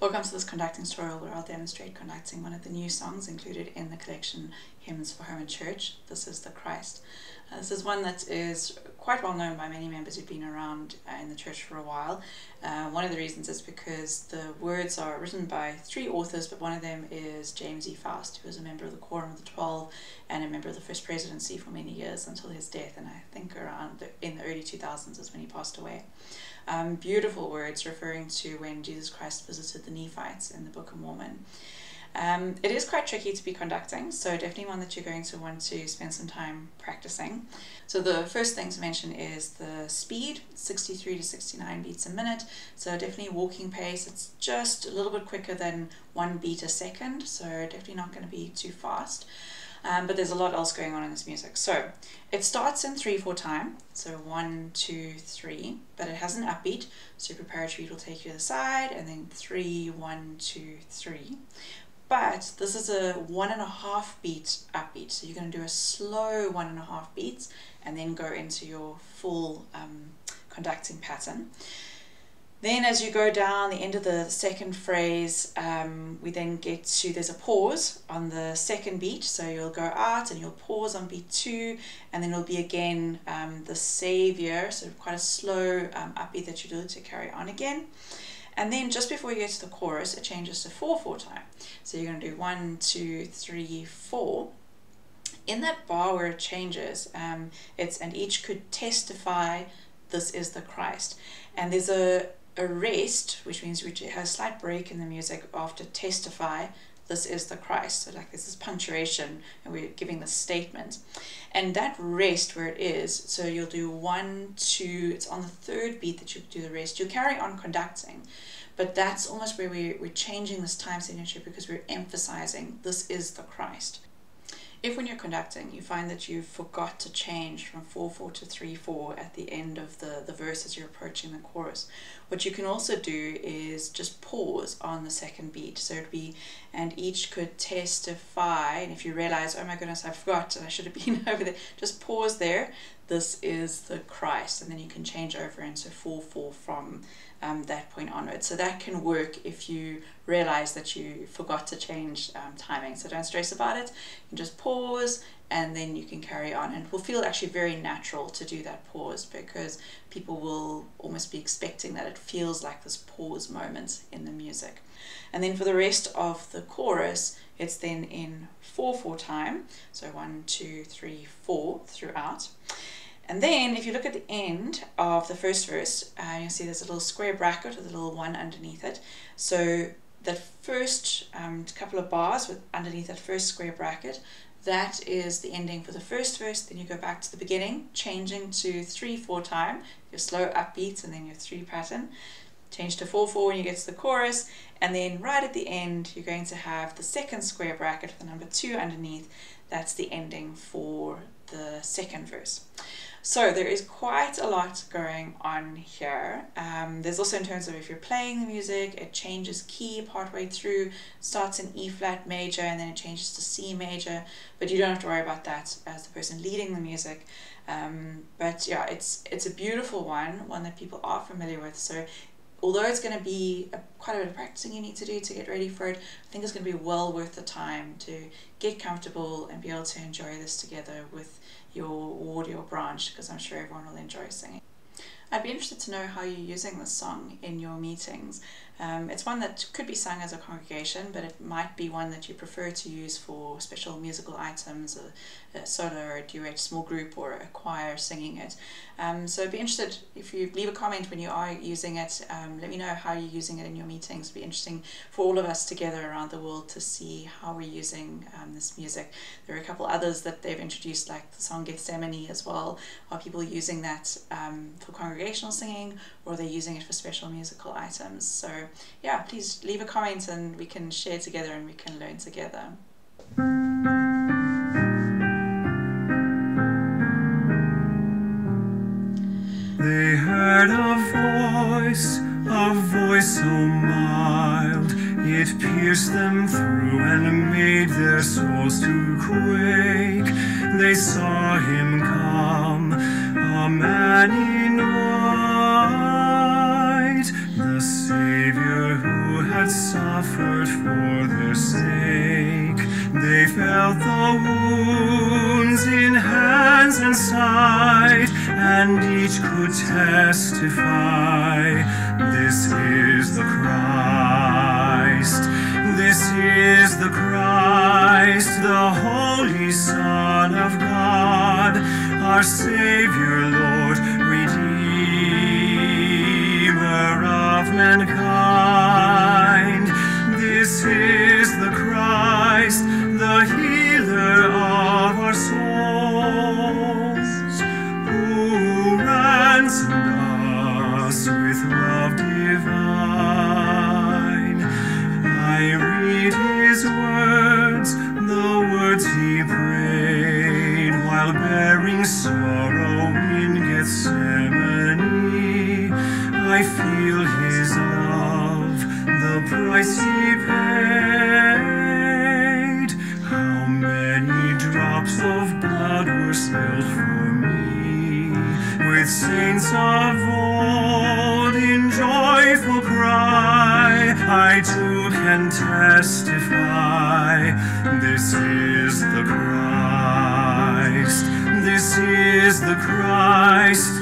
Welcome to this conducting tutorial where I'll demonstrate conducting one of the new songs included in the collection Hymns for Home and Church. This is the Christ. This is one that is quite well known by many members who've been around in the church for a while. One of the reasons is because the words are written by three authors, but one of them is James E. Faust, who was a member of the Quorum of the 12 and a member of the First Presidency for many years until his death, and I think around in the early 2000s is when he passed away. Beautiful words referring to when Jesus Christ visited the Nephites in the Book of Mormon. It is quite tricky to be conducting, so definitely one that you're going to want to spend some time practicing. So the first thing to mention is the speed, 63 to 69 beats a minute, so definitely walking pace. It's just a little bit quicker than 1 beat a second, so definitely not going to be too fast. But there's a lot else going on in this music. So it starts in 3/4 time, so 1, 2, 3, but it has an upbeat, so your preparatory beat will take you to the side, and then 3, 1, 2, 3. But this is a 1.5 beat upbeat, so you're going to do a slow 1.5 beats and then go into your full conducting pattern. Then as you go down the end of the second phrase, we then get to, there's a pause on the second beat, so you'll go out and you'll pause on beat 2, and then it'll be again the Savior, so quite a slow upbeat that you do to carry on again. And then just before you get to the chorus, it changes to 4/4 time. So you're going to do 1, 2, 3, 4. In that bar where it changes, it's "and each could testify this is the Christ." And there's a rest, which means it has a slight break in the music after "testify this is the Christ." So like this is punctuation and we're giving the statement. And that rest where it is, so you'll do 1, 2, it's on the third beat that you do the rest. You'll carry on conducting, but that's almost where we're changing this time signature because we're emphasizing this is the Christ. If when you're conducting you find that you forgot to change from 4/4 to 3/4 at the end of the verse as you're approaching the chorus, what you can also do is just pause on the second beat. So it'd be "and each could testify," and if you realize, oh my goodness, I forgot and I should have been over there, just pause there, "this is the Christ," and then you can change over into 4/4 from that point onwards. So that can work if you realize that you forgot to change timing. So don't stress about it. You can just pause and then you can carry on, and it will feel actually very natural to do that pause because people will almost be expecting that. It feels like this pause moment in the music. And then for the rest of the chorus, it's then in 4/4 time, so 1, 2, 3, 4 throughout. And then if you look at the end of the first verse, you'll see there's a little square bracket with a little 1 underneath it. So that first couple of bars with underneath that first square bracket, that is the ending for the first verse. Then you go back to the beginning, changing to 3/4 time, your slow upbeat and then your 3 pattern. Change to 4/4 when you get to the chorus, and then right at the end you're going to have the second square bracket with the number 2 underneath. That's the ending for the second verse. So there is quite a lot going on here. There's also in terms of if you're playing the music, it changes key partway through, starts in E flat major and then it changes to C major, but you don't have to worry about that as the person leading the music. But yeah, it's a beautiful one that people are familiar with. So although it's going to be quite a bit of practicing you need to do to get ready for it, I think it's going to be well worth the time to get comfortable and be able to enjoy this together with your ward, your branch, because I'm sure everyone will enjoy singing. I'd be interested to know how you're using this song in your meetings. It's one that could be sung as a congregation, but it might be one that you prefer to use for special musical items, a solo or a duet, small group or a choir singing it. So I'd be interested if you leave a comment when you are using it. Let me know how you're using it in your meetings. It'd be interesting for all of us together around the world to see how we're using this music. There are a couple others that they've introduced, like the song Gethsemane as well. Are people using that for congregational singing, or are they using it for special musical items? So yeah, please leave a comment and we can share together and we can learn together. They heard a voice so mild, it pierced them through and made their souls to quake. They saw him come, a man in white, the Savior who had but suffered for their sake. They felt the wounds in hands and side, and each could testify, this is the Christ, this is the Christ, the Holy Son of God, our Savior, Lord, Redeemer of mankind. This is the Christ, the healer of our souls, who ransomed us with love divine. I read his words, the words he prayed while bearing sorrow in Gethsemane. I feel his love, the price he paid. How many drops of blood were spilled for me, with saints of old in joyful cry. I too can testify, this is the Christ, this is the Christ,